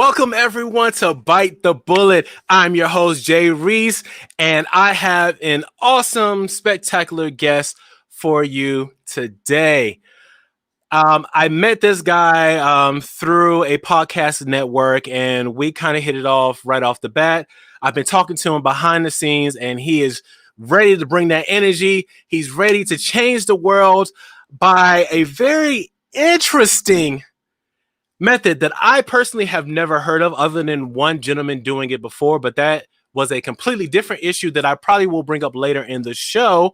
Welcome everyone to Bite the Bullet. I'm your host, Jay Reese, and I have an awesome, spectacular guest for you today. I met this guy through a podcast network, and we kind of hit it off right off the bat. I've been talking to him behind the scenes, and he is ready to bring that energy. He's ready to change the world by a very interesting method that I personally have never heard of, other than one gentleman doing it before, but that was a completely different issue that I probably will bring up later in the show.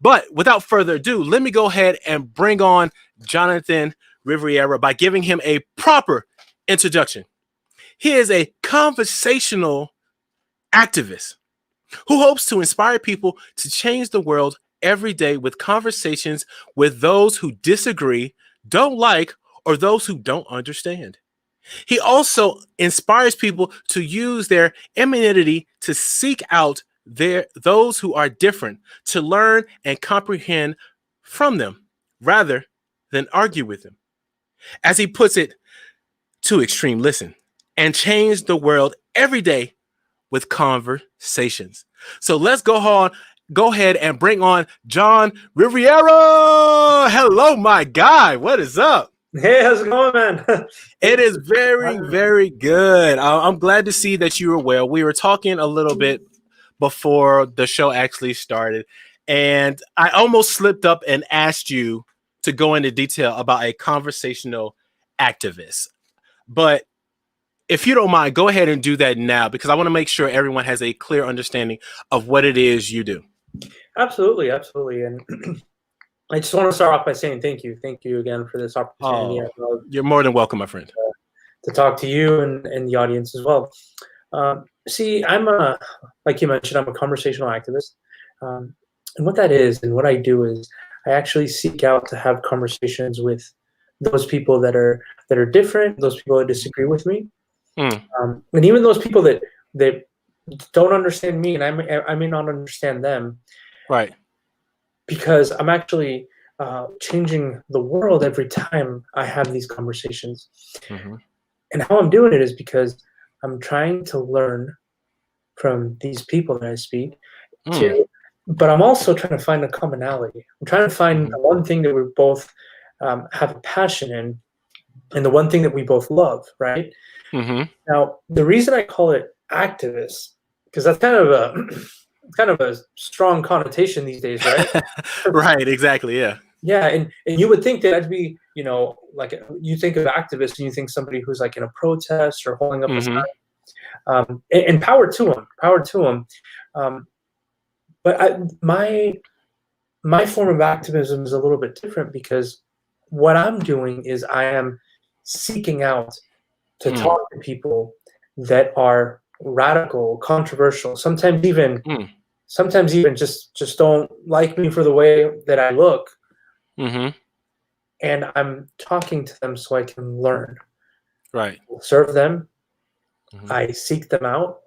But without further ado, let me go ahead and bring on Jonathan Rivera by giving him a proper introduction. He is a conversational activist who hopes to inspire people to change the world every day with conversations with those who disagree, don't like, or those who don't understand. He also inspires people to use their amenity to seek out those who are different, to learn and comprehend from them rather than argue with them. As he puts it, to extreme listen and change the world every day with conversations. So let's go ahead and bring on John Rivera. Hello, my guy. What is up? Hey, how's it going, man? It is very, very good. I'm glad to see that you were well. We were talking a little bit before the show actually started, and I almost slipped up and asked you to go into detail about a conversational activist. But if you don't mind, go ahead and do that now, because I want to make sure everyone has a clear understanding of what it is you do. Absolutely. And I just want to start off by saying thank you. Thank you again for this opportunity. You're more than welcome, my friend. To talk to you and the audience as well. See, like you mentioned, I'm a conversational activist. And what that is and what I do is I actually seek out to have conversations with those people that are different, those people that disagree with me. And even those people that don't understand me, and I may not understand them. Right. Because I'm actually changing the world every time I have these conversations. Mm-hmm. And how I'm doing it is because I'm trying to learn from these people that I speak but I'm also trying to find a commonality. I'm trying to find the one thing that we both have a passion in, and the one thing that we both love, right? Mm-hmm. Now, the reason I call it activist, because that's kind of a strong connotation these days, right? Right, exactly, yeah. Yeah, and you would think that that'd be, like you think of activists and you think somebody who's like in a protest or holding up a sign. And power to them. But my form of activism is a little bit different, because what I'm doing is I am seeking out to talk to people that are radical, controversial, sometimes even just don't like me for the way that I look. Mm-hmm. And I'm talking to them so I can learn. Right. Serve them. Mm-hmm. I seek them out.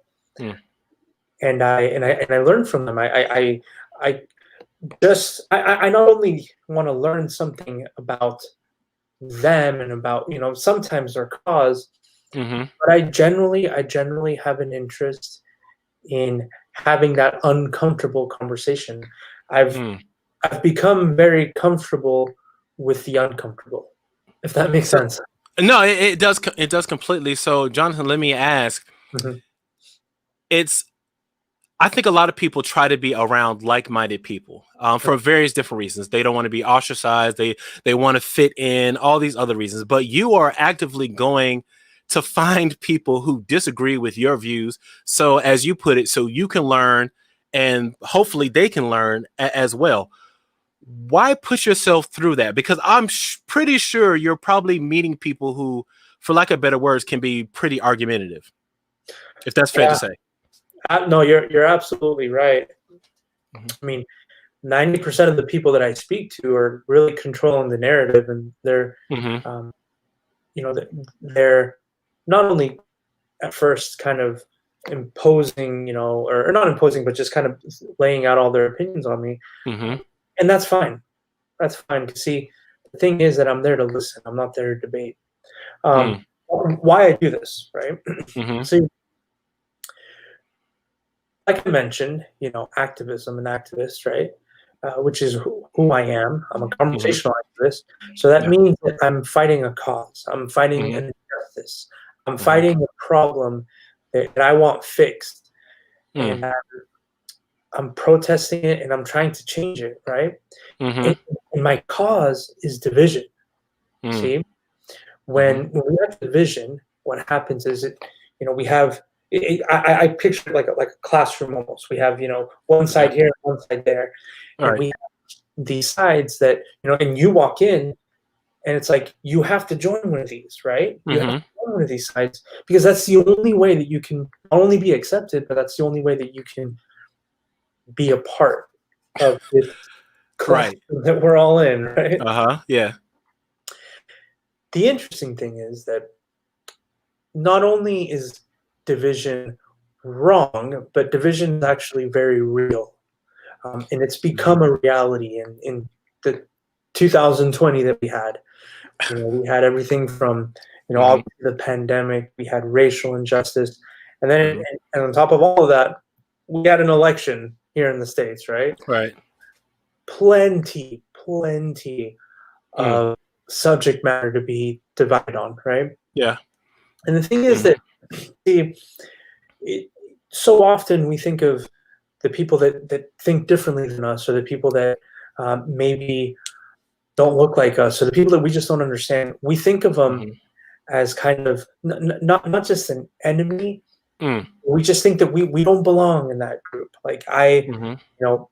And I learn from them. I not only want to learn something about them and about, sometimes their cause, but I generally have an interest in having that uncomfortable conversation. I've become very comfortable with the uncomfortable, if that makes sense. No, it does completely. So, Jonathan, let me ask. I think a lot of people try to be around like-minded people for various different reasons. They don't want to be ostracized. They want to fit in, all these other reasons. But you are actively going to find people who disagree with your views. So, as you put it, so you can learn, and hopefully they can learn as well. Why push yourself through that? Because I'm pretty sure you're probably meeting people who, for lack of better words, can be pretty argumentative, if that's fair to say. No, you're absolutely right. I mean, 90% of the people that I speak to are really controlling the narrative, and they're, they're not only at first kind of imposing, or not imposing, but just kind of laying out all their opinions on me. And that's fine. That's fine. See, the thing is that I'm there to listen. I'm not there to debate. why I do this, right? Mm-hmm. So, like I mentioned, activism and activist, right? Which is who I am. I'm a Mm-hmm. conversational activist. So that Yeah. means that I'm fighting a cause. I'm fighting Mm-hmm. an injustice. I'm Mm-hmm. fighting a problem that I want fixed. Mm. And I'm protesting it and I'm trying to change it, right? Mm-hmm. And my cause is division. Mm. See, Mm-hmm. when we have division, what happens is we have. I picture it like a classroom almost. We have one Okay. side here, one side there, All and right. we have these sides that and you walk in, and it's like you have to join one of these, right? You have to Mm-hmm. join one of these sides because that's the only way that you can not only be accepted, but that's the only way that you can be a part of this Right. classroom that we're all in, right? Uh-huh. Yeah. The interesting thing is that not only is division wrong, but division is actually very real. And it's Mm-hmm. become a reality in the 2020 that we had. We had everything from, Mm-hmm. obviously the pandemic, we had racial injustice, and then Mm-hmm. and on top of all of that, we had an election here in the States, right? Right. Plenty Mm. of subject matter to be divided on, right? Yeah. And the thing is Mm-hmm. that the, so often we think of the people that think differently than us, or the people that maybe don't look like us, or the people that we just don't understand. We think of them Mm-hmm. as kind of not just an enemy. Mm. We just think that we don't belong in that group. Like Mm-hmm.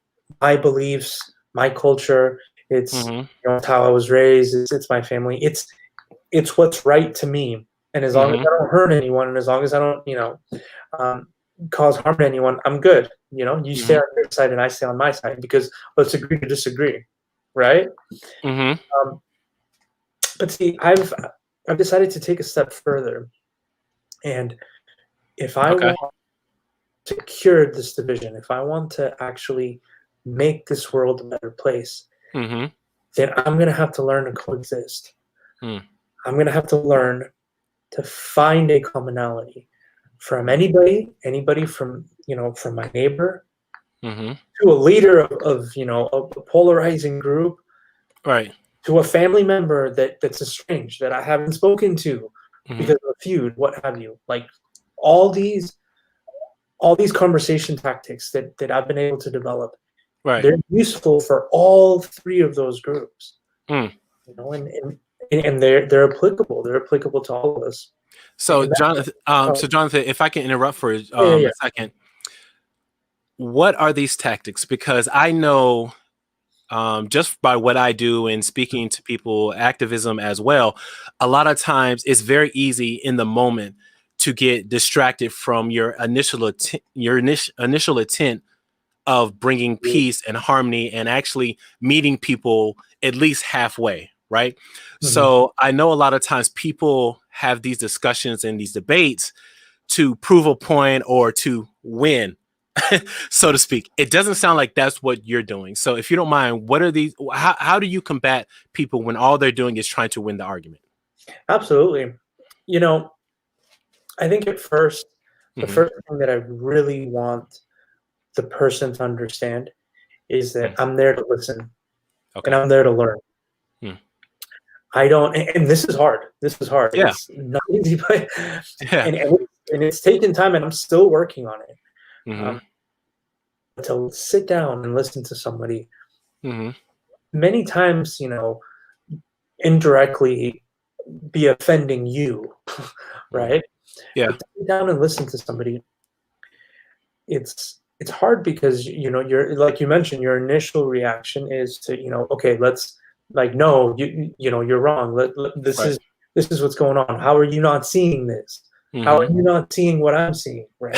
my beliefs, my culture, it's Mm-hmm. it's how I was raised, it's my family, it's what's right to me. And as long as Mm-hmm. I don't hurt anyone, and as long as I don't, um, cause harm to anyone, I'm good. You stay Mm-hmm. on your side and I stay on my side because let's agree to disagree, right? Mm-hmm. Um, but see, I've decided to take a step further, and if I Okay. want to cure this division, if I want to actually make this world a better place, Mm-hmm. then I'm going to have to learn to coexist. Mm. I'm going to have to learn to find a commonality from anybody from, from my neighbor Mm-hmm. to a leader of a polarizing group, Right. to a family member that's estranged that I haven't spoken to Mm-hmm. because of a feud, what have you. Like all these all these conversation tactics that I've been able to develop, Right. they're useful for all three of those groups. Mm. And they're applicable. They're applicable to all of us. So And that, Jonathan, oh, if I can interrupt for yeah, yeah, a second, what are these tactics? Because I know just by what I do and speaking to people, activism as well, a lot of times it's very easy in the moment to get distracted from your initial intent of bringing yeah. peace and harmony and actually meeting people at least halfway, right? Mhm. So I know a lot of times people have these discussions and these debates to prove a point or to win, so to speak. It doesn't sound like that's what you're doing. So if you don't mind, what are these? How do you combat people when all they're doing is trying to win the argument? Absolutely. You know, I think at first, the Hmm. first thing that I really want the person to understand is that Mm. I'm there to listen and Okay. I'm there to learn. Mm. I don't, and this is hard. This is hard. Yeah. It's not easy, but Yeah. and it's taken time, and I'm still working on it. Hmm. Um, to sit down and listen to somebody, Hmm. many times, indirectly be offending you, right? Yeah. But to sit down and listen to somebody, it's hard because you're like you mentioned, your initial reaction is to okay, let's like no, you're wrong. This Right. is what's going on. How are you not seeing this? How are Hmm. you not seeing what I'm seeing, right?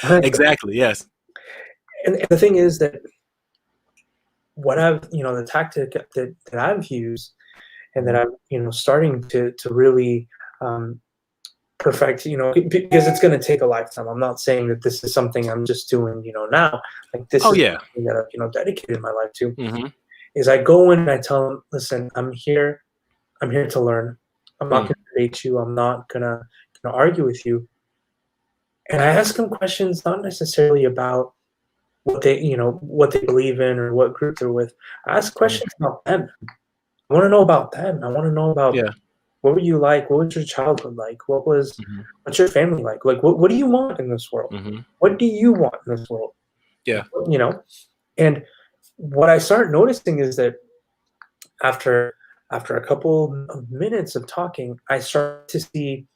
and Exactly. Yes. the thing is that what I've the tactic that I've used and that Mhm. I'm starting to really perfect, because it's going to take a lifetime. I'm not saying that this is something I'm just doing now. Like this Oh is yeah. something that I've dedicated my life to. Hmm. Is I go in and I tell them, listen, I'm here to learn. I'm not going to debate you. I'm not gonna argue with you. And I ask them questions not necessarily about what they believe in or what group they're with. I ask questions about them. I want to know about them. I want to know about Yeah. what were you like? What was your childhood like? What's your family like? Like, what do you want in this world? What do you want in this world? Yeah. And what I start noticing is that after a couple of minutes of talking, I stop seeing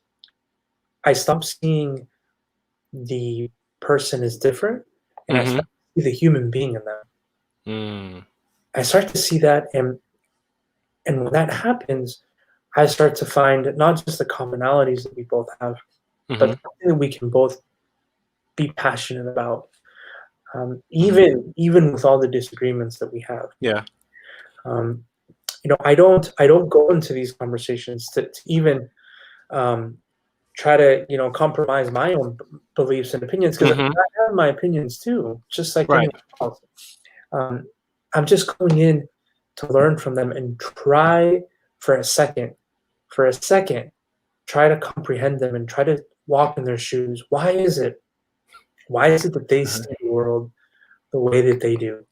the person as different, and I start to see the human being in them. I start to see that, and when that happens, I start to find not just the commonalities that we both have, but something that we can both be passionate about, even with all the disagreements that we have. Yeah. I don't go into these conversations to even try to compromise my own beliefs and opinions, because I have my opinions too, just like anyone else. I'm just going in to learn from them and try for a second, try to comprehend them and try to walk in their shoes. Why is it that they see the world the way that they do?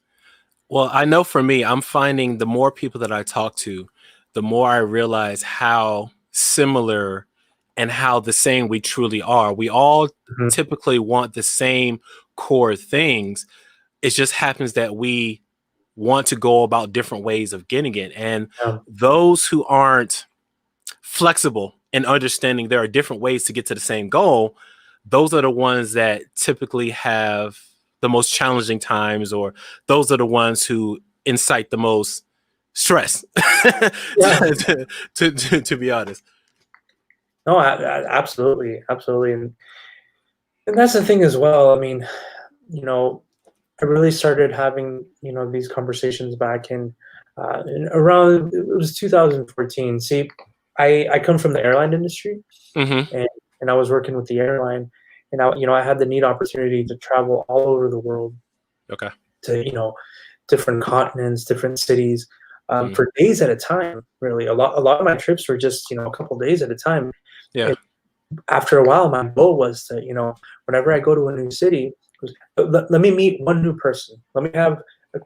Well, I know for me, I'm finding the more people that I talk to, the more I realize how similar and how the same we truly are. We all typically want the same core things. It just happens that we want to go about different ways of getting it. And those who aren't flexible in understanding there are different ways to get to the same goal, those are the ones that typically have the most challenging times, or those are the ones who incite the most stress, to be honest. No, absolutely. And that's the thing as well. I mean, I really started having, these conversations back in around, it was 2014. See, I come from the airline industry, and I was working with the airline, and I had the neat opportunity to travel all over the world. Okay. To, different continents, different cities, for days at a time, really. A lot of my trips were just, a couple days at a time. Yeah. And after a while, my goal was to, whenever I go to a new city, let me meet one new person. Let me have, let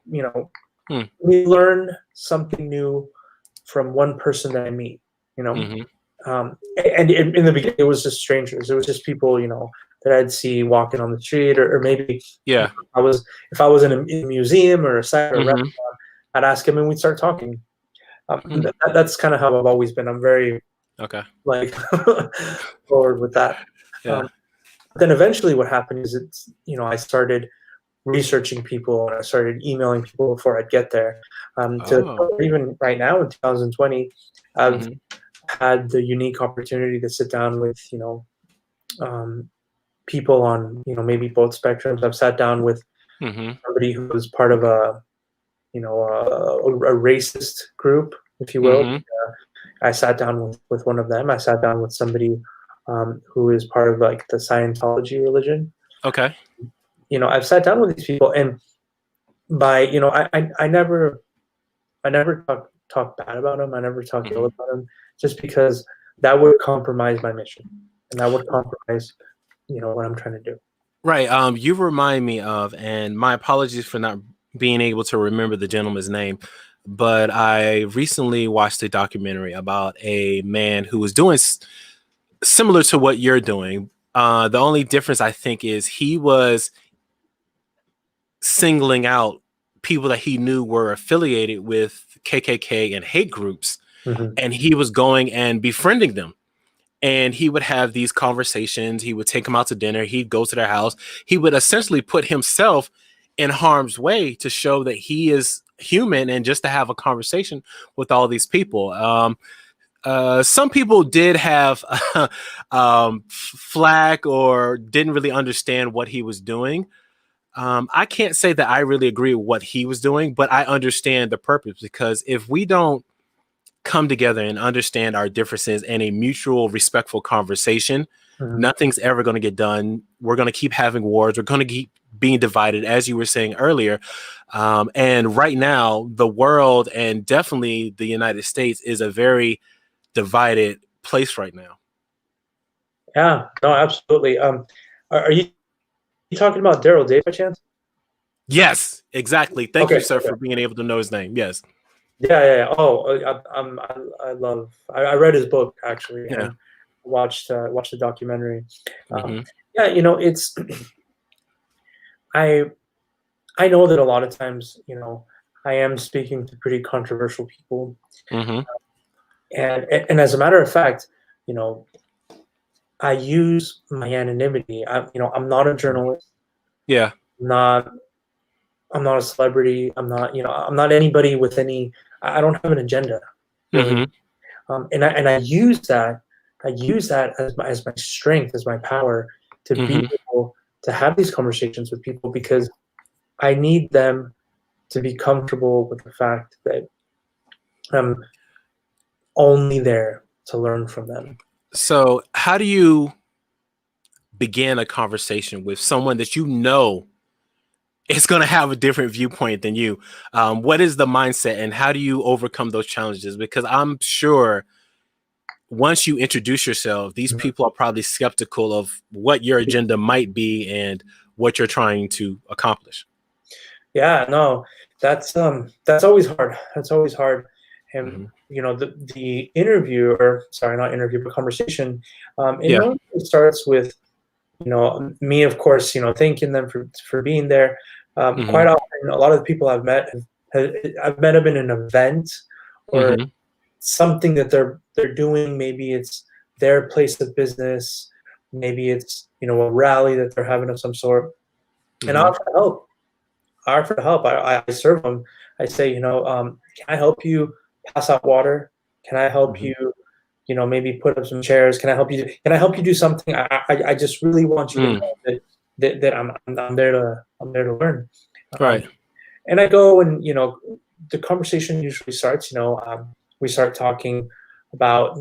me learn something new from one person that I meet, and in the beginning, it was just strangers. It was just people, that I'd see walking on the street, or maybe if I was in a museum or a site or a restaurant, I'd ask him and we'd start talking. That's kind of how I've always been. I'm very forward with that. Then eventually what happened is I started researching people, and I started emailing people before I'd get there. Even right now in 2020, I've had the unique opportunity to sit down with people on maybe both spectrums. I've sat down with somebody who was part of a racist group, if you will. I sat down with one of them. I sat down with somebody who is part of like the Scientology religion. Okay. I've sat down with these people, and I never talk bad about them. I never talk ill about them, just because that would compromise my mission, and that would compromise what I'm trying to do. Right. You remind me of, and my apologies for not being able to remember the gentleman's name, but I recently watched a documentary about a man who was doing similar to what you're doing. The only difference, I think, is he was singling out people that he knew were affiliated with KKK and hate groups, and he was going and befriending them. And he would have these conversations. He would take them out to dinner. He'd go to their house. He would essentially put himself in harm's way to show that he is human, and just to have a conversation with all these people. Some people did have flack or didn't really understand what he was doing. I can't say that I really agree with what he was doing, but I understand the purpose, because if we don't come together and understand our differences in a mutual, respectful conversation, nothing's ever going to get done. We're going to keep having wars. We're going to keep being divided, as you were saying earlier. And right now, the world, and definitely the United States, is a very divided place right now. Yeah, no, absolutely. Are you talking about Daryl Day by chance? Yes, exactly. Thank you, Okay, sir, okay. for being able to know his name. Yes. Yeah. Oh, I love. I read his book actually, Yeah. and watched the documentary. Um, Mm-hmm. yeah, it's I I know that a lot of times, I am speaking to pretty controversial people, Mm-hmm. and as a matter of fact, you know, I use my anonymity. I'm not a journalist. Yeah. Not I'm not a celebrity. I'm not anybody with any. I don't have an agenda, really. Mm-hmm. And I use that. I use that as my strength, as my power to be Mm-hmm. able to have these conversations with people because I need them to be comfortable with the fact that I'm only there to learn from them. So, how do you begin a conversation with someone that you know is going to have a different viewpoint than you? What is the mindset, and how do you overcome those challenges? Because I'm sure once you introduce yourself, these Mhm. people are probably skeptical of what your agenda might be and what you're trying to accomplish. Yeah, no, that's always hard. That's always hard. And Mm-hmm. the interview, or sorry, not interview, but conversation, it Yeah. normally starts with me, of course, thanking them for being there. Mm-hmm. Quite often, a lot of the people I've met them in an event or Mm-hmm. something that they're doing. Maybe it's their place of business, maybe it's a rally that they're having of some sort, and I Mm-hmm. offer to help. I serve them. I say, can I help you pass out water? Can I help Mm-hmm. you? Maybe put up some chairs. Can I help you? Can I help you do something? I just really want you to Mm. know that I'm there to learn. Um, Right. and I go and the conversation usually starts. We start talking about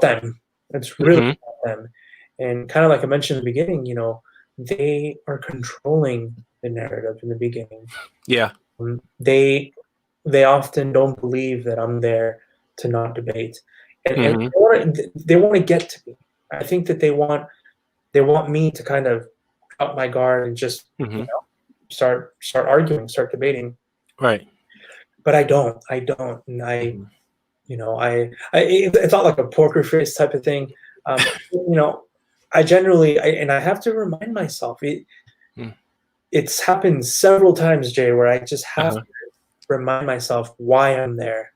them. It's really Mm-hmm. about them, and kind of like I mentioned in the beginning. They are controlling the narrative in the beginning. Yeah. They often don't believe that I'm there to not debate, and Mm-hmm. they want to get to me. I think that they want me to kind of up my guard and just Mm-hmm. start arguing, start debating. Right. But I don't, and Mm-hmm. it's not like a poker face type of thing. You know, I generally, and I have to remind myself. It's happened several times, Jay, where I just have Uh-huh. to remind myself why I'm there,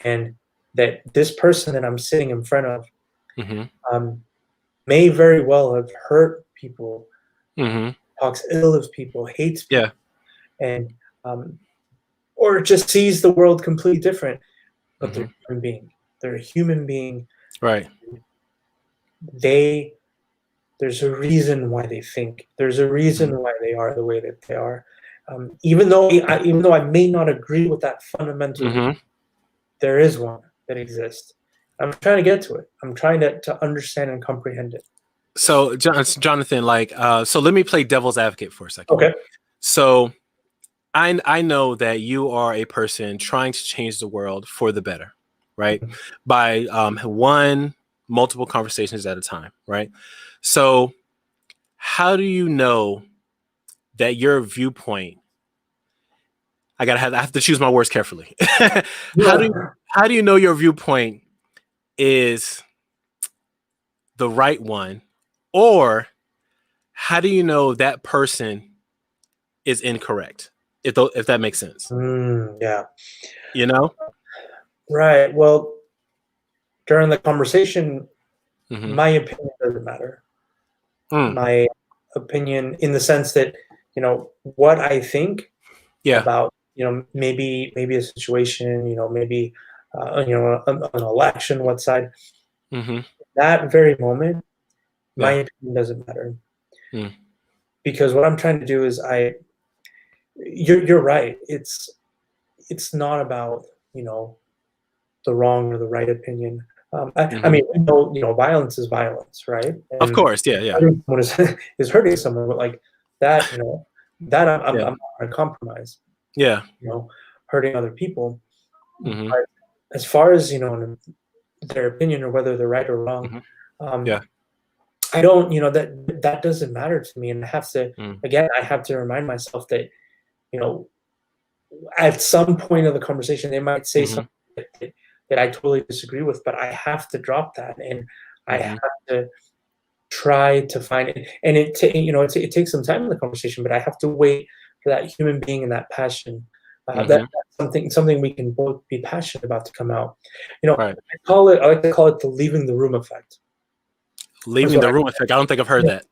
and that this person that I'm sitting in front of Mm-hmm. um, may very well have hurt people, Mm-hmm. talks ill of people, hates people, Yeah. and um, or just sees the world completely different. But Mm-hmm. they're a human being. They're a human being. Right. They There's a reason why they think. There's a Mm-hmm. reason why they are the way that they are. Even though I may not agree with that fundamental reason, Mm-hmm. there is one that exists. I'm trying to get to it. I'm trying to understand and comprehend it. So, Jonathan, so let me play devil's advocate for a second. Okay. So, I know that you are a person trying to change the world for the better, right? By multiple conversations at a time, right? So, how do you know that your viewpoint? I have to choose my words carefully. how do Yeah. how do you know your viewpoint is the right one, or how do you know that person is incorrect? If that makes sense, Yeah. you know. Right. Well, during the conversation, Mm-hmm. my opinion doesn't matter. Mm. My opinion, in the sense that what I think Yeah. about maybe a situation, maybe an election, what side. Mm-hmm. That very moment, my Yeah. opinion doesn't matter, Mm. because what I'm trying to do is you're right. It's not about the wrong or the right opinion. I Mm-hmm. mean, violence is violence, right? Of And course. Yeah. Yeah. hurting someone is hurting someone, but like that, that I'm Yeah. not going to compromise. Yeah. Hurting other people. Mm-hmm. But as far as their opinion or whether they're right or wrong. Mhm. Um, Yeah. I don't, that doesn't matter to me. And I have to, Mm. again, I have to remind myself that, you know, at some point of the conversation, they might say Mhm. something that I totally disagree with, but I have to drop that, and I have Mhm. to try to find it. And it takes some time in the conversation, but I have to wait for that human being and that passion. Mhm. That's something we can both be passionate about to come out. Right. I like to call it the leaving the room effect. That's Leaving what the room effect. I don't think I've heard yeah. that.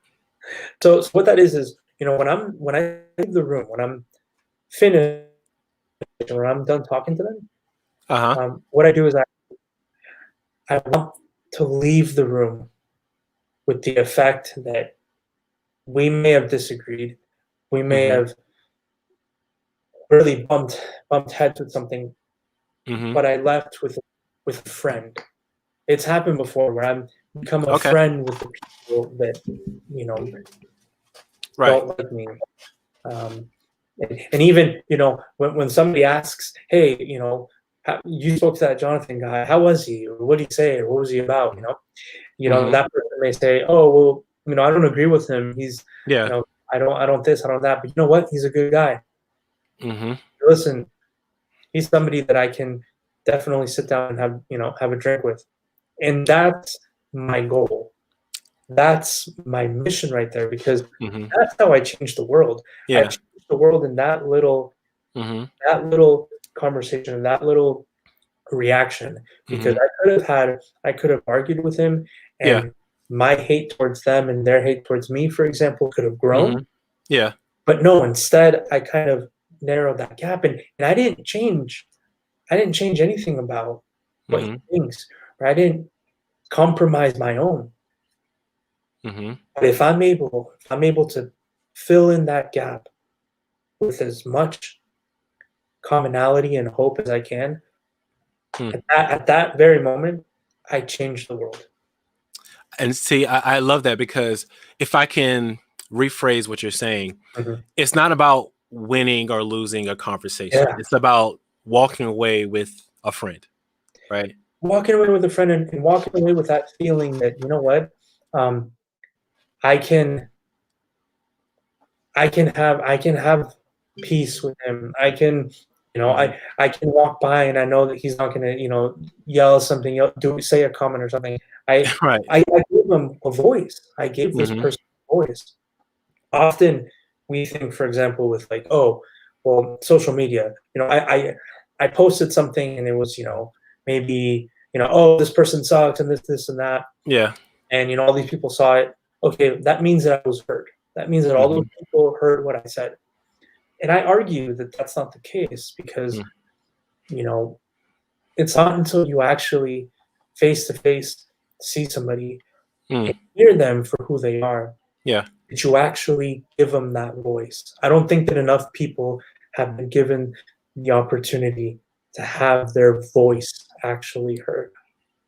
So what that is, when I leave the room, when I'm finished, when I'm done talking to them, Uh-huh. what I do is I want to leave the room with the effect that we may have disagreed, we may Mhm. have really bumped heads with something, Mhm. but I left with a friend. It's happened before where I'm become a Okay. friend with the people that you know Right. don't like me. Um, and even when somebody asks, "Hey, you spoke to that Jonathan guy. How was he? Or what did he say? Or what was he about?" Mhm. That person may say, "Oh, well, I don't agree with him. He's, you Yeah. know, I don't this, I don't that. But you know what? He's a good guy. Mhm. Listen, he's somebody that I can definitely sit down and have a drink with." And that's my goal. That's my mission right there because Mhm. that's how I change the world. I Yeah. change the world in Mhm. that little conversation, that little reaction, because Mhm. I could have argued with him, Yeah. and my hate towards them and their hate towards me, for example, could have grown. Mhm. Yeah. But no, instead I kind of narrowed that gap, and I didn't change anything about what he Mhm. thinks, or I didn't compromise my own. Mhm. But if I'm able to fill in that gap with as much commonality and hope as I can, Hmm. at that very moment, I change the world. And see, I love that because if I can rephrase what you're saying, Mhm. it's not about winning or losing a conversation. Yeah. It's about walking away with a friend, right? Walking away with a friend and walking away with that feeling that, you know what? Um, I can I can have peace with him. Mhm. I can walk by and I know that he's not gonna, yell something, say a comment or something. Right. I gave him a voice. I gave this Mhm. person a voice. Often we think, for example, with like, oh, well, social media. I posted something and it was, maybe, oh, this person sucks and this and that, Yeah. and all these people saw it. Okay, that means that I was heard. That means that all those Mhm. people heard what I said. And I argue that that's not the case because Mm. you know it's not until you actually face to face see somebody Mm. and hear them for who they are Yeah. that you actually give them that voice. I don't think that enough people have been given the opportunity to have their voice actually heard.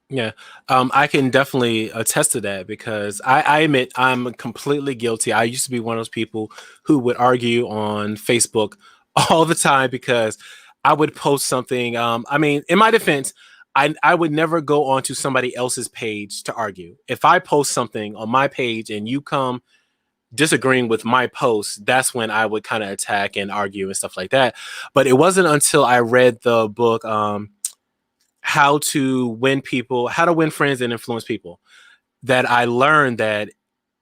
Yeah, I can definitely attest to that because I admit I'm completely guilty. I used to be one of those people who would argue on Facebook all the time because I would post something. I mean, in my defense, I would never go onto somebody else's page to argue. If I post something on my page and you come disagreeing with my post, that's when I would kind of attack and argue and stuff like that. But it wasn't until I read the book. How to win friends and influence people, that I learned that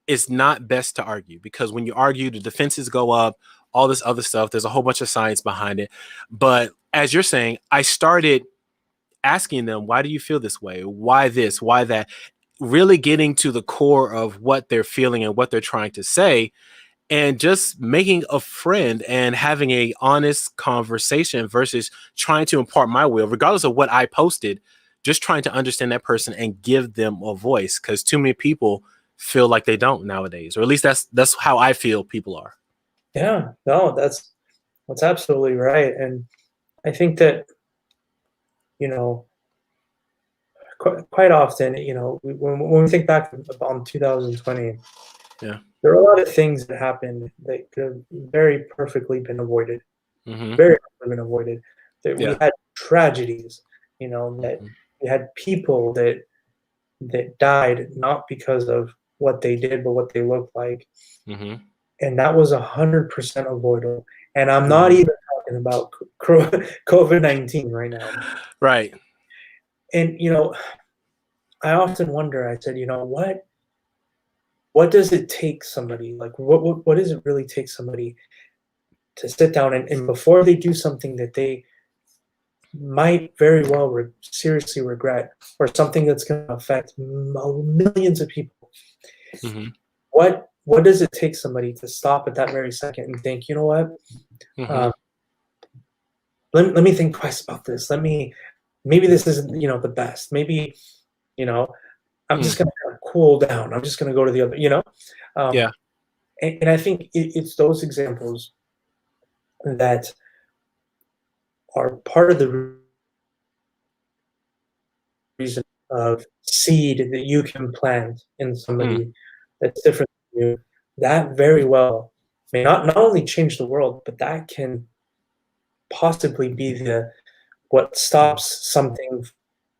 it's not best to argue because when you argue, the defenses go up, all this other stuff. There's a whole bunch of science behind it. But as you're saying, I started asking them, why do you feel this way? Why this? Why that? Really getting to the core of what they're feeling and what they're trying to say, and just making a friend and having a honest conversation versus trying to impart my will regardless of what I posted, just trying to understand that person and give them a voice because too many people feel like they don't nowadays, or at least that's how I feel people are. Yeah, no, that's absolutely right. And I think that, you know, quite often, when we think back on 2020, Yeah. there are a lot of things that happened that could have very perfectly been avoided, Hmm. very perfectly been avoided. That we Yeah. had tragedies, that Hmm. We had people that died not because of what they did, but what they looked like, Mm-hmm. and that was 100% avoidable. And I'm not Mm-hmm. even talking about COVID-19 right now. Right. And I often wonder. I said, what does it take somebody like what does it really take somebody to sit down and before they do something that they might very well seriously regret, or something that's going to affect millions of people, Mm-hmm. what does it take somebody to stop at that very second and think, you know what, Mm-hmm. um, let me think twice about this. Maybe this isn't the best. Maybe you know I'm Mm. just going to cool down. I'm just going to go to the other, um, Yeah. and I think it's those examples that are part of the reason of seed that you can plant in Mm. somebody that's different than you, that very well may not only change the world, but that can possibly be the what stops something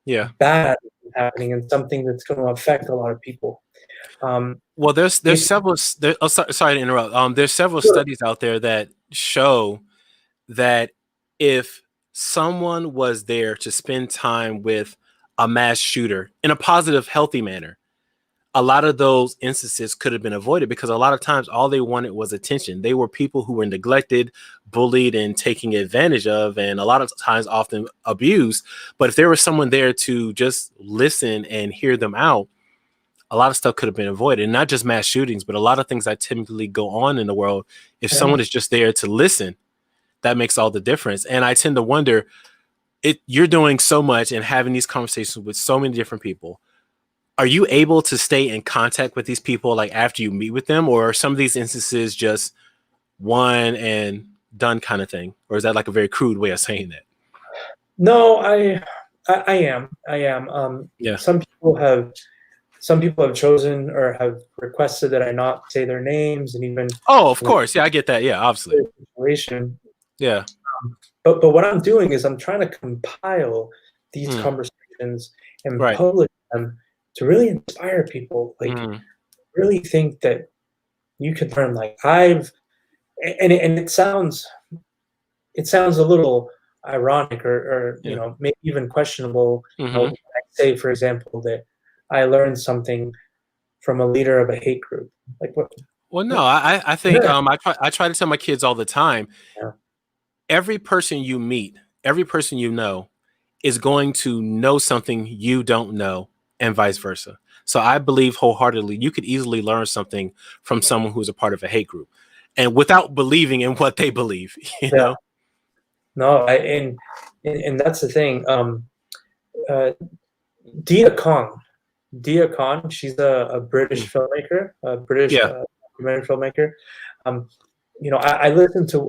Yeah. bad from happening, and something that's going to affect a lot of people. Well, there's It, several. Sorry to interrupt. There's several sure, studies out there that show that if someone was there to spend time with a mass shooter in a positive, healthy manner, a lot of those instances could have been avoided, because a lot of times all they wanted was attention. They were people who were neglected, bullied, and taken advantage of, and a lot of times often abused. But if there was someone there to just listen and hear them out, a lot of stuff could have been avoided. And not just mass shootings, but a lot of things that typically go on in the world. If yeah. someone is just there to listen, that makes all the difference. And I tend to wonder, you're doing so much and having these conversations with so many different people. Are you able to stay in contact with these people like after you meet with them, or are some of these instances just one and done kind of thing? Or is that like a very crude way of saying that? No, I am. Yeah. Some people have chosen or have requested that I not say their names, and even Oh, of course. Yeah, I get that. Yeah, obviously. situation. Yeah. But what I'm doing is I'm trying to compile these Mm, conversations and right. publish them to really inspire people. Like, Mm, really think that you could learn. Like, and it sounds a little ironic, or yeah. maybe even questionable. Hmm. When I say, for example, that I learned something from a leader of a hate group. Like, Well, no, what I think I try to tell my kids all the time, yeah, every person you meet, every person you know is going to know something you don't know, and vice versa. So I believe wholeheartedly you could easily learn something from someone who's a part of a hate group, and without believing in what they believe, you yeah. know? No, and that's the thing. Uh, Dia Kong. Dia Khan, she's a Mm. British filmmaker, a British Yeah. documentary filmmaker. Um, I listened to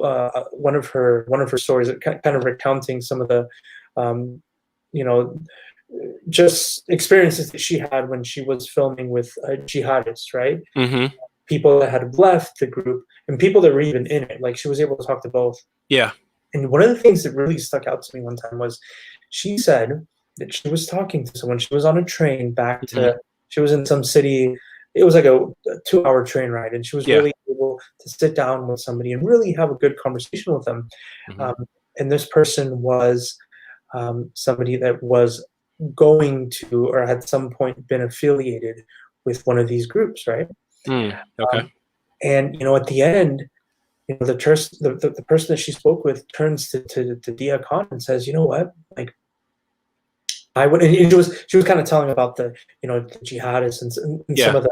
one of her stories, kind of recounting some of the, um, you know, just experiences that she had when she was filming with jihadists, right? Hmm. People that had left the group and people that were even in it. Like, she was able to talk to both. Yeah. And one of the things that really stuck out to me one time was she said that she was talking to someone. She was on a train back Hmm. to, she was in some city. It was like a 2-hour train ride, and she was Yeah. really able to sit down with somebody and really have a good conversation with them. Hmm. Um, and this person was somebody that was going to, or had some point been affiliated with one of these groups, right? Mm. Okay. And at the end, the person that she spoke with turns to Dia Khan and says, "You know what? Like, I would." And she was kind of telling about the jihadists, and some Yeah. of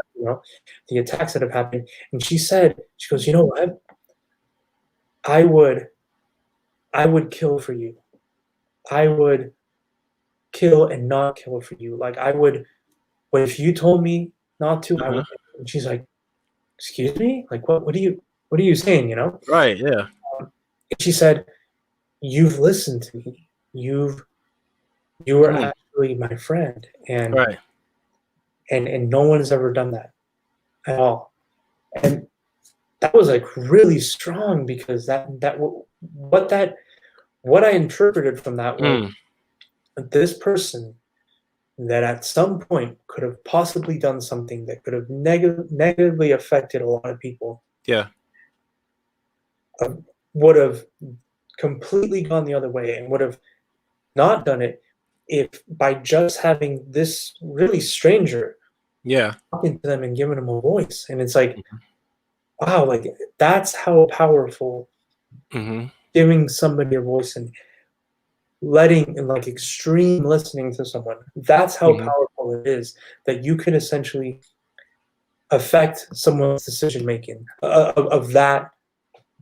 the attacks that have happened. And she goes, "You know what? I would I would kill for you. I would kill and not kill for you. Like, I would. But if you told me not to, I Uh-huh. would." And she's like, "Excuse me? Like, what are you saying? You know?" Right. Yeah. And she said, "You've listened to me. You were Mm. actually my friend, and Right. no one has ever done that at all." And that was like really strong, because what I interpreted from that was Mm. that this person that at some point could have possibly done something that could have negatively affected a lot of people, Yeah. would have completely gone the other way and would have not done it if by just having this really stranger Yeah. talking to them and giving them a voice. And it's like, wow, like that's how powerful Mm-hmm. giving somebody a voice and letting and like extreme listening to someone, that's how Mm-hmm. powerful it is, that you can essentially affect someone's decision making of that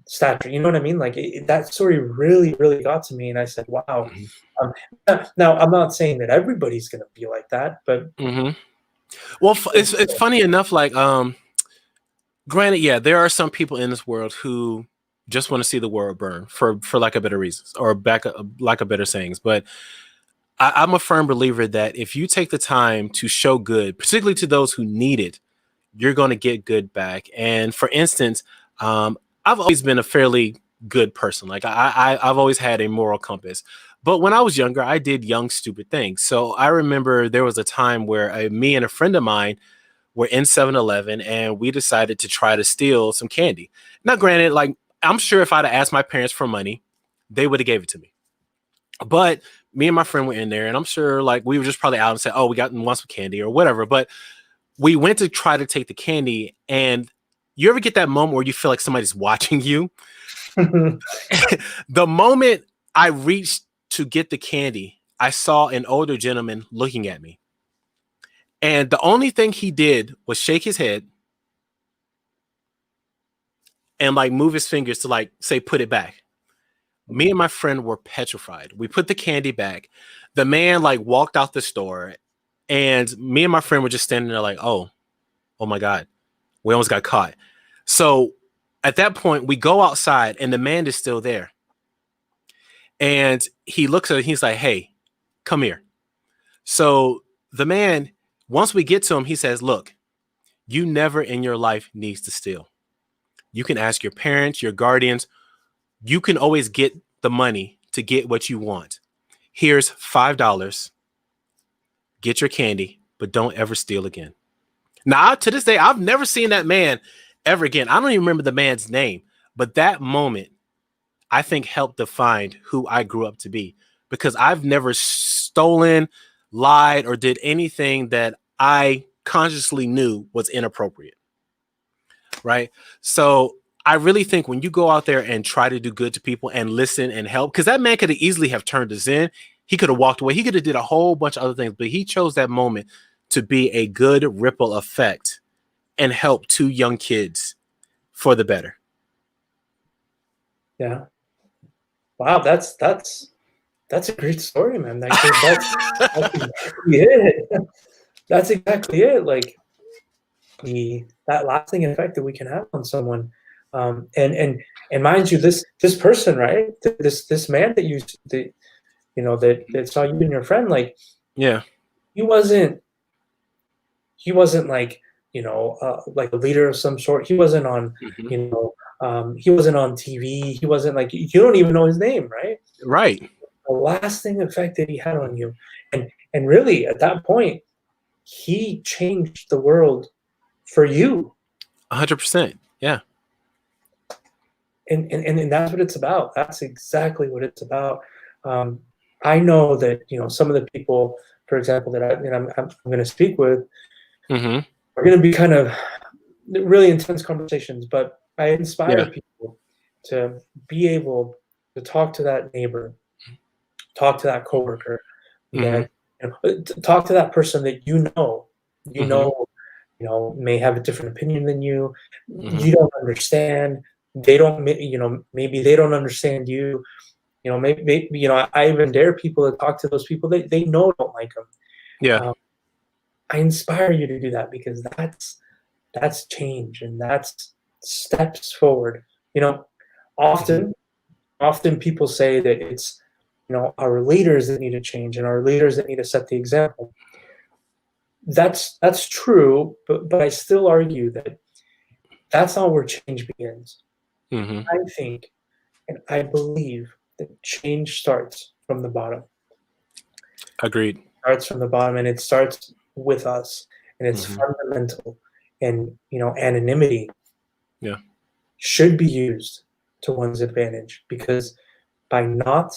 stature. You know what I mean? Like that story really, really got to me, and I said, "Wow." Um, Now, I'm not saying that everybody's going to be like that, but Mm-hmm. Well, it's funny enough. Like, granted, yeah, there are some people in this world who just want to see the world burn for lack of better reasons or lack of better sayings. But I'm a firm believer that if you take the time to show good, particularly to those who need it, you're going to get good back. And for instance, I've always been a fairly good person. Like I've always had a moral compass. But when I was younger, I did young, stupid things. So I remember there was a time where me and a friend of mine were in 7-Eleven and we decided to try to steal some candy. Now, granted, like I'm sure if I'd have asked my parents for money, they would have gave it to me. But me and my friend were in there, and I'm sure like we were just probably out and said, "Oh, we want some candy or whatever." But we went to try to take the candy, and you ever get that moment where you feel like somebody's watching you? The moment I reached to get the candy, I saw an older gentleman looking at me. And the only thing he did was shake his head and like move his fingers to like say, put it back. Me and my friend were petrified. We put the candy back. The man like walked out the store, and me and my friend were just standing there like, oh my God, we almost got caught. So at that point, we go outside and the man is still there. And he looks at it, he's like, hey, come here. So the man, once we get to him, he says, look, you never in your life needs to steal. You can ask your parents, your guardians. You can always get the money to get what you want. Here's $5. Get your candy, but don't ever steal again. Now, to this day, I've never seen that man ever again. I don't even remember the man's name, but that moment, I think, helped define who I grew up to be, because I've never stolen, lied, or did anything that I consciously knew was inappropriate. Right. So I really think when you go out there and try to do good to people and listen and help, because that man could have easily have turned us in. He could have walked away. He could have did a whole bunch of other things, but he chose that moment to be a good ripple effect and help two young kids for the better. Yeah. Wow, that's a great story, man. That's exactly it. That's exactly it. Like that lasting effect that we can have on someone. And mind you, this person, right? This man that saw you and your friend, like Yeah. he wasn't like like a leader of some sort. He wasn't on he wasn't on TV. He wasn't like, you don't even know his name, right? Right. The lasting effect that he had on you, and really at that point, he changed the world for you. 100%. Yeah. And that's what it's about. That's exactly what it's about. I know that some of the people, for example, I'm going to speak with, Mm-hmm. are going to be kind of really intense conversations. But I inspire Yeah. people to be able to talk to that neighbor, talk to that coworker, Mm-hmm. that talk to that person that Mm-hmm. may have a different opinion than you. Mm-hmm. You don't understand. They don't, maybe they don't understand you. Maybe I even dare people to talk to those people that they know don't like them. Yeah. I inspire you to do that, because that's change, and that's steps forward. Often people say that it's our leaders that need to change and our leaders that need to set the example. That's true, but I still argue that that's not where change begins. Mm-hmm. I think and I believe that change starts from the bottom. Agreed. starts from the bottom, and it starts with us, and it's Mhm. fundamental. And anonymity Yeah. should be used to one's advantage, because by not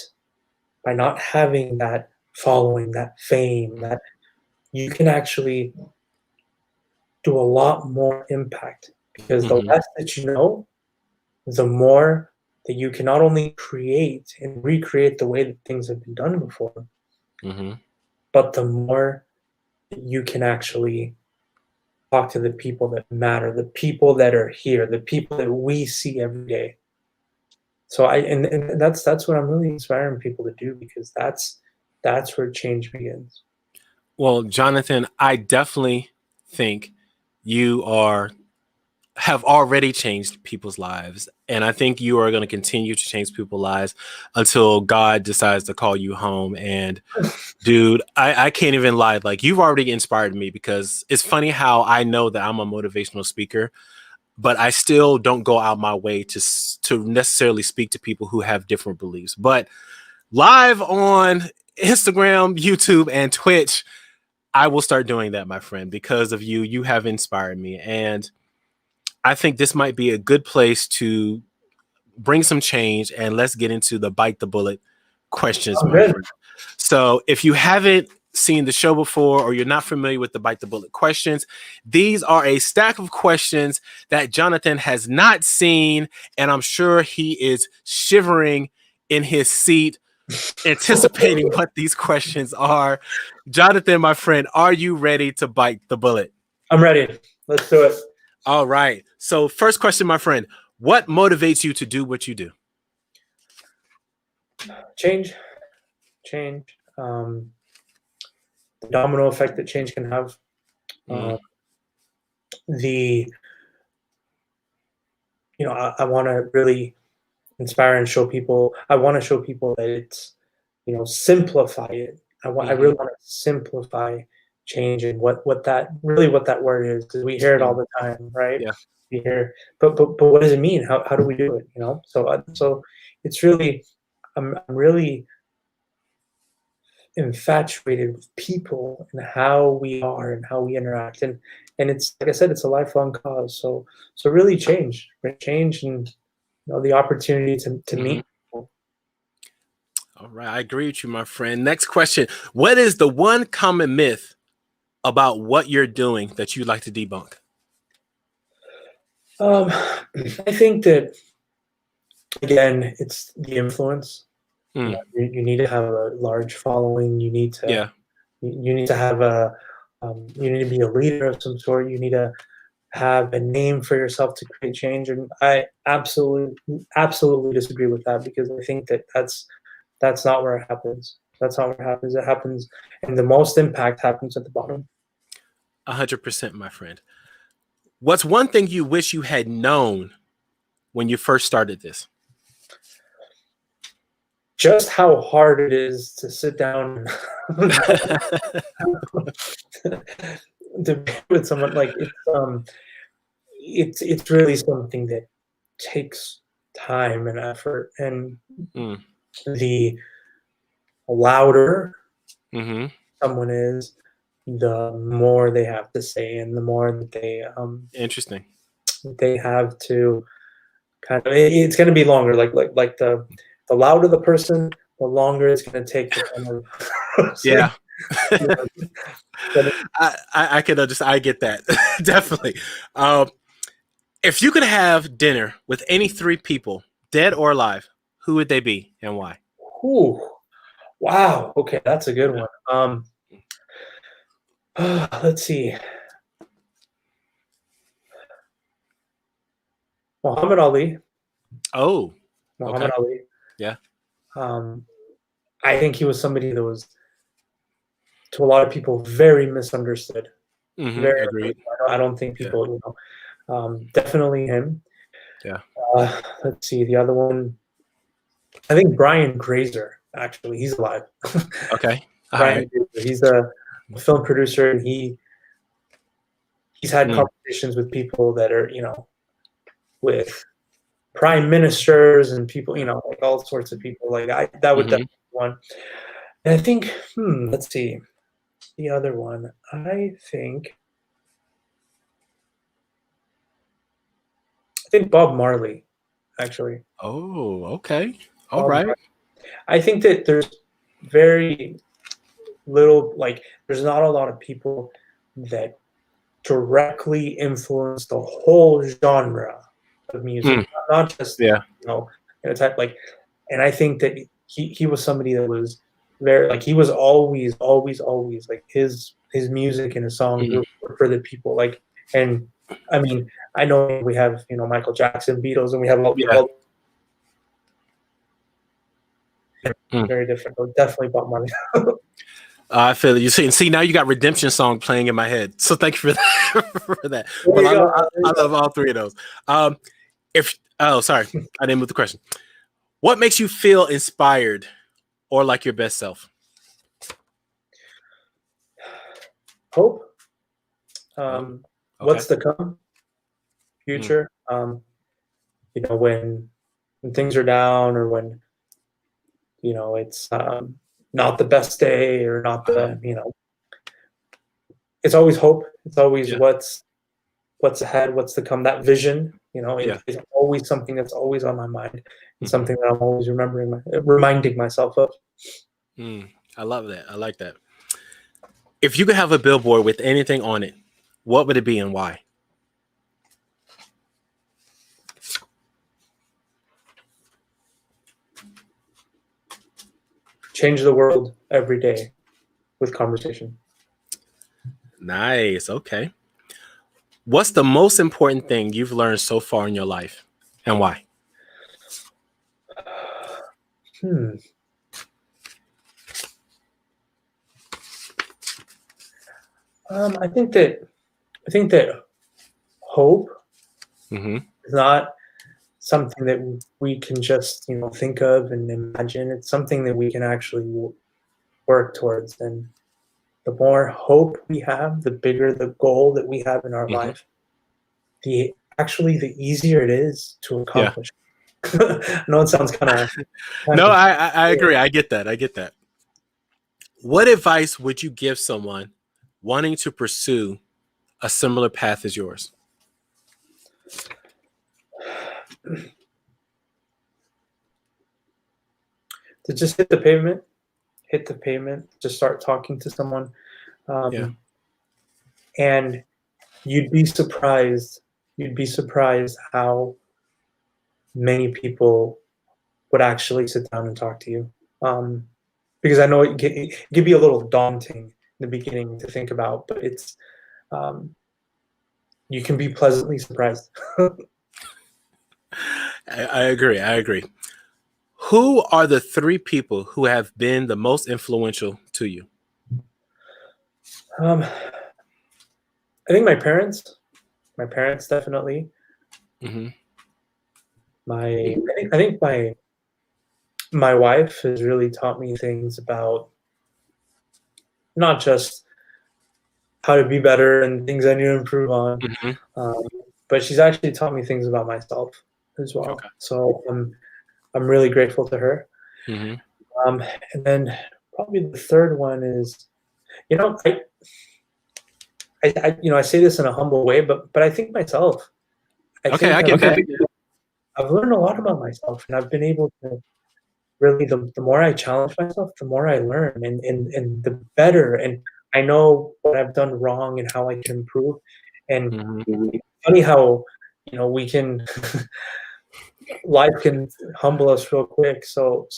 having that following, that fame, that you can actually do a lot more impact, because the Mhm. less that you know, the more that you can not only create and recreate the way that things have been done before, Mhm. but the more that you can actually talk to the people that matter, the people that are here, the people that we see every day. So and that's what I'm really inspiring people to do, because that's where change begins. Well, Jonathan, I definitely think you have already changed people's lives. And I think you are going to continue to change people's lives until God decides to call you home. And dude, I can't even lie. Like, you've already inspired me, because it's funny how I know that I'm a motivational speaker, but I still don't go out my way to necessarily speak to people who have different beliefs. But live on Instagram, YouTube, and Twitch, I will start doing that, my friend, because of you. You have inspired me. And I think this might be a good place to bring some change, and let's get into the bite the bullet questions, I'm my good. friend. So if you haven't seen the show before, or you're not familiar with the bite the bullet questions, these are a stack of questions that Jonathan has not seen, and I'm sure he is shivering in his seat anticipating what these questions are. Jonathan, my friend, are you ready to bite the bullet? I'm ready. Let's do it. All right. So, first question, my friend, what motivates you to do what you do? Change, change. The domino effect that change can have. Mm, Uh, the I want to really inspire and show people. I want to show people that it's simplify it. I mhm, really want to simplify change, and what that word is, because we hear it all mm, the time, right? yeah. We hear, but what does it mean? How do we do it? So it's really, I'm really infatuated with people and how we are and how we interact, and it's like I said, it's a lifelong cause. So really change, and the opportunity to Mhm. meet people. All right. I agree with you, my friend. Next question. What is the one common myth about what you're doing that you'd like to debunk? I think that, again, it's the influence. Mm, You need to have a large following. yeah. You need to have you need to be a leader of some sort. You need to have a name for yourself to create change. And I absolutely disagree with that, because I think that that's not where it happens. That's not where it happens. It happens, and the most impact happens at the bottom. 100%, my friend. What's one thing you wish you had known when you first started this? Just how hard it is to sit down debate with someone. Like, it's really something that takes time and effort, and Mm, the louder mhm. someone is, the more they have to say, and the more that Interesting. they have to kind of. It's going to be longer. Like the louder the person, the longer it's going to take to kind of say. Yeah. I can understand. I get that. Definitely. Um, if you could have dinner with any three people, dead or alive, who would they be and why? Whew. Wow. Okay, that's a good Yeah. one. Let's see. Muhammad Ali. Oh, Muhammad okay. Ali. Yeah. Um, I think he was somebody that was, to a lot of people, very misunderstood. Very. Agreed. I don't think Yeah. people, definitely him. Yeah. Let's see, the other one. I think Brian Grazer. Actually, he's alive. Okay. All Brian right. Grazer. He's a film producer, and he's had Mm, conversations with people that are, with prime ministers and people, like all sorts of people. Like, that would hmm definitely be one. And I think, let's see. the other one? I think Bob Marley, actually. Oh, okay. All Bob right. I think that there's very little, like, there's not a lot of people that directly influence the whole genre of music, Mm, not just, yeah. type like, and I think that he was somebody that was very, like, he was always, always, always, like, his music and his songs Mm, were for the people, like, and I mean, I know we have, Michael Jackson, Beatles, and we have yeah. all Mm. very different, but definitely Bob Marley. I feel it. You see, now you got Redemption Song playing in my head. So thank you for that. For that. There But you I love, go. I, There I you go. love all three of those. Sorry, I didn't move the question. What makes you feel inspired or like your best self? Hope. Oh, okay. What's to come, Mm, future. When things are down, or when it's not the best day, or not uh-huh. it's always hope. It's always Yeah. what's ahead, what's to come. That vision, Yeah. it's always something that's always on my mind, and Hmm. something that I'm always reminding myself of. I love that. I like that. If you could have a billboard with anything on it, what would it be and why? Change the world every day with conversation. Nice. Okay. What's the most important thing you've learned so far in your life and why? Hmm. I think that hope Hmm. is not something that we can just think of and imagine. It's something that we can actually work towards. And the more hope we have, the bigger the goal that we have in our Hmm. life, the easier it is to Yeah. accomplish. I know it sounds kind No, of I agree. I get that. I get that. What advice would you give someone wanting to pursue a similar path as yours? to just hit the pavement, just start talking to someone, Yeah. um, and you'd be surprised. You'd be surprised how many people would actually sit down and talk to you. Because I know it could be a little daunting in the beginning to think about, but um, you can be pleasantly surprised. I agree. I agree. Who are the three people who have been the most influential to you? um, I think my parents definitely. Hmm. I think my wife has really taught me things about not just how to be better and things I need to improve on, Hmm. um, but she's actually taught me things about myself as Okay. well. So I'm really grateful to her. Hmm. Um, and then probably the third one is, you know, I say this in a humble way, but I think myself. I Okay, think I I've, get that. I've learned a lot about myself, and I've been able to really, the more I challenge myself, the more I learn, and the better. And I know what I've done wrong and how I can improve. And Hmm. funny how we can life can humble us real quick. So I'd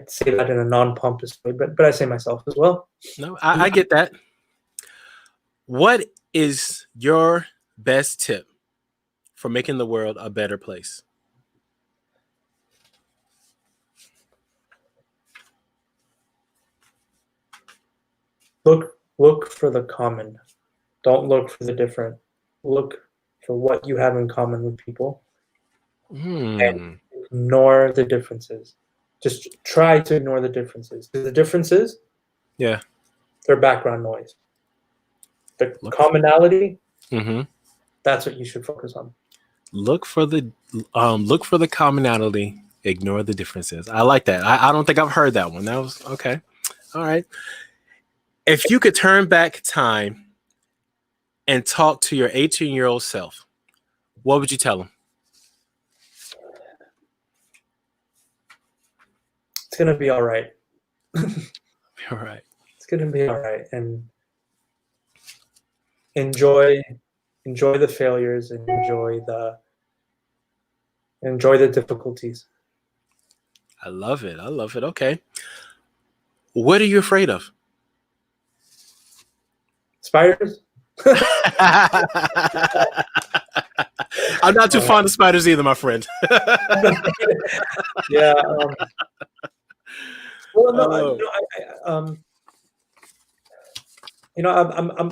say that in a non-pompous way, but I say myself as well. No, I get that. What is your best tip for making the world a better place? Look for the common. Don't look for the different. Look for what you have in common with people, and Hmm. ignore the differences. Just try to ignore the differences. 'Cause the differences, Yeah. they're background noise. The Look. commonality, Hmm. that's what you should focus on. Look for the look for the commonality. Ignore the differences. I like that. I don't think I've heard that one. That was okay. All right. If you could turn back time and talk to your 18-year-old self, what would you tell him? It's gonna be all right. All right. It's gonna be all right, and enjoy the failures and enjoy the difficulties. I love it. I love it. Okay. What are you afraid of? Spiders. I'm not too fond of spiders either, my friend. Yeah. Well, no,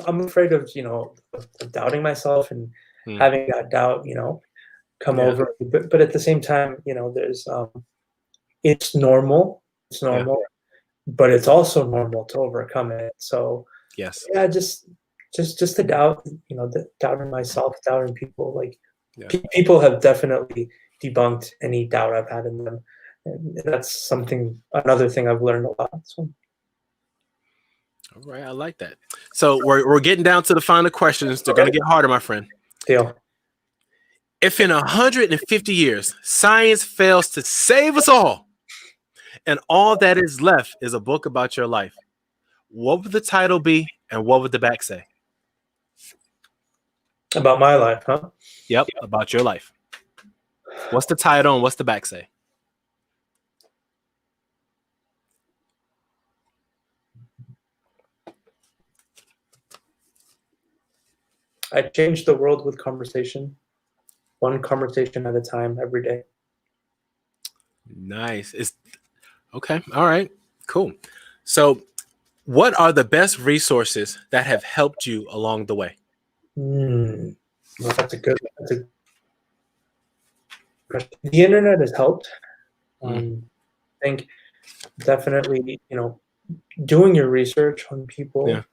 I'm afraid of of doubting myself and having that doubt come over. But at the same time, there's it's normal. It's normal, but it's also normal to overcome it. So yes, yeah, just the doubt, the doubting myself, doubting people. Like people have definitely debunked any doubt I've had in them, and that's another thing I've learned a lot. So. All right, I like that. So we're getting down to the final questions. They're going to get harder, my friend. Deal. If in 150 years science fails to save us all, and all that is left is a book about your life, what would the title be, and what would the back say? About my life, huh? Yep, about your life. What's the title and what's the back say? I change the world with conversation, one conversation at a time, every day. Nice. Okay. All right. Cool. So, what are the best resources that have helped you along the way? Well, that's a good question. The internet has helped. I think definitely, doing your research on people that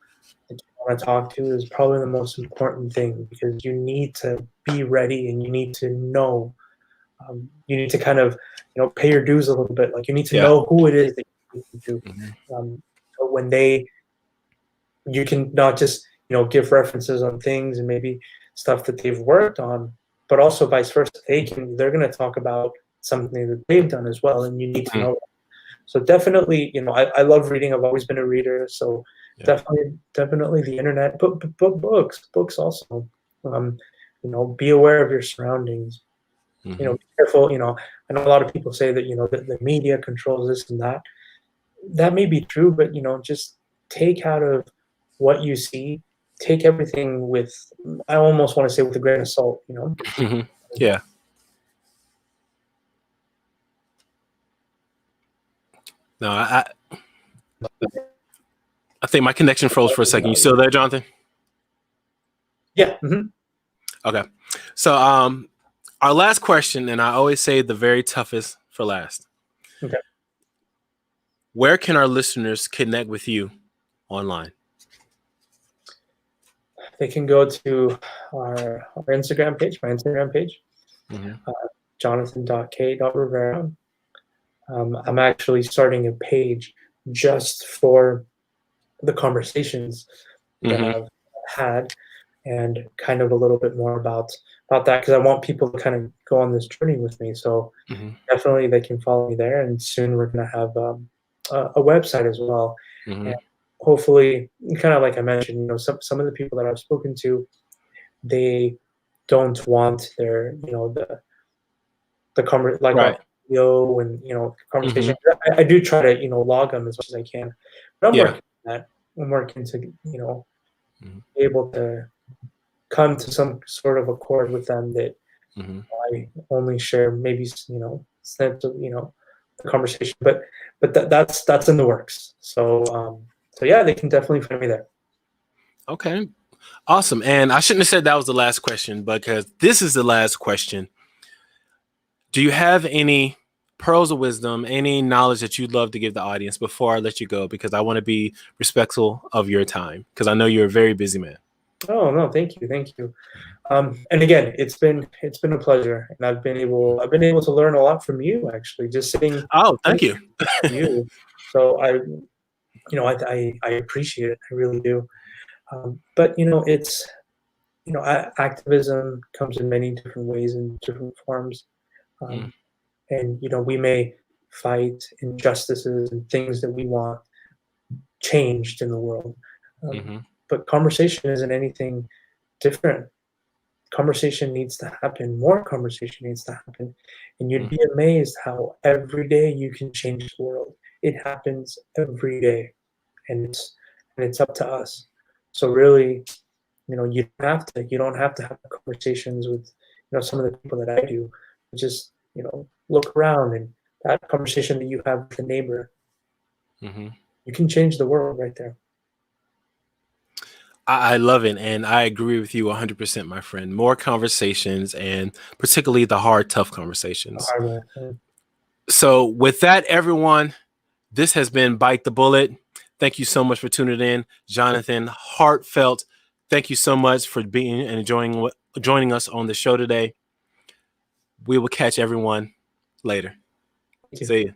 you want to talk to is probably the most important thing, because you need to be ready and you need to know. You need to kind of, pay your dues a little bit. Like you need to know who it is that you're speaking to. So when you can not just, give references on things and maybe stuff that they've worked on, but also vice versa. They're going to talk about something that they've done as well, and you need to know that. So definitely, I love reading. I've always been a reader. So definitely the internet, but books also. Be aware of your surroundings. Be careful. I know a lot of people say that the media controls this and that. That may be true, but just take out of what you see. Take everything with, I almost want to say, with a grain of salt. Yeah. No, I think my connection froze for a second. You still there, Jonathan? Yeah. Okay. So, our last question, and I always say the very toughest for last. Okay. Where can our listeners connect with you online? They can go to our Instagram page, my Instagram page, jonathan.k.rivera. I'm actually starting a page just for the conversations that I've had, and kind of a little bit more about that, because I want people to kind of go on this journey with me. So definitely they can follow me there, and soon we're going to have a website as well. And hopefully, kind of like I mentioned, some of the people that I've spoken to, they don't want their video and conversation. I do try to log them as much as I can, but I'm working on that. I'm working to be able to come to some sort of accord with them that I only share maybe snippets of the conversation, but that's in the works. So yeah, they can definitely find me there. Okay, awesome. And I shouldn't have said that was the last question, because this is the last question. Do you have any pearls of wisdom, any knowledge that you'd love to give the audience before I let you go? Because I want to be respectful of your time, because I know you're a very busy man. Oh no, thank you. And again, it's been a pleasure, and I've been able to learn a lot from you, actually, just sitting. Oh, thank you. You. So I appreciate it. I really do. But it's activism comes in many different ways and different forms. Mm. And we may fight injustices and things that we want changed in the world. Hmm. But conversation isn't anything different. Conversation needs to happen. More conversation needs to happen. And you'd be amazed how every day you can change the world. It happens every day. And it's up to us. So really, you don't have to have conversations with some of the people that I do. Just look around, and that conversation that you have with a neighbor, Hmm. you can change the world right there. I love it, and I agree with you 100%, my friend. More conversations, and particularly the hard, tough conversations. So, with that, everyone, this has been Bite the Bullet. Thank you so much for tuning in, Jonathan. Heartfelt. Thank you so much for being and joining us on the show today. We will catch everyone later. See you.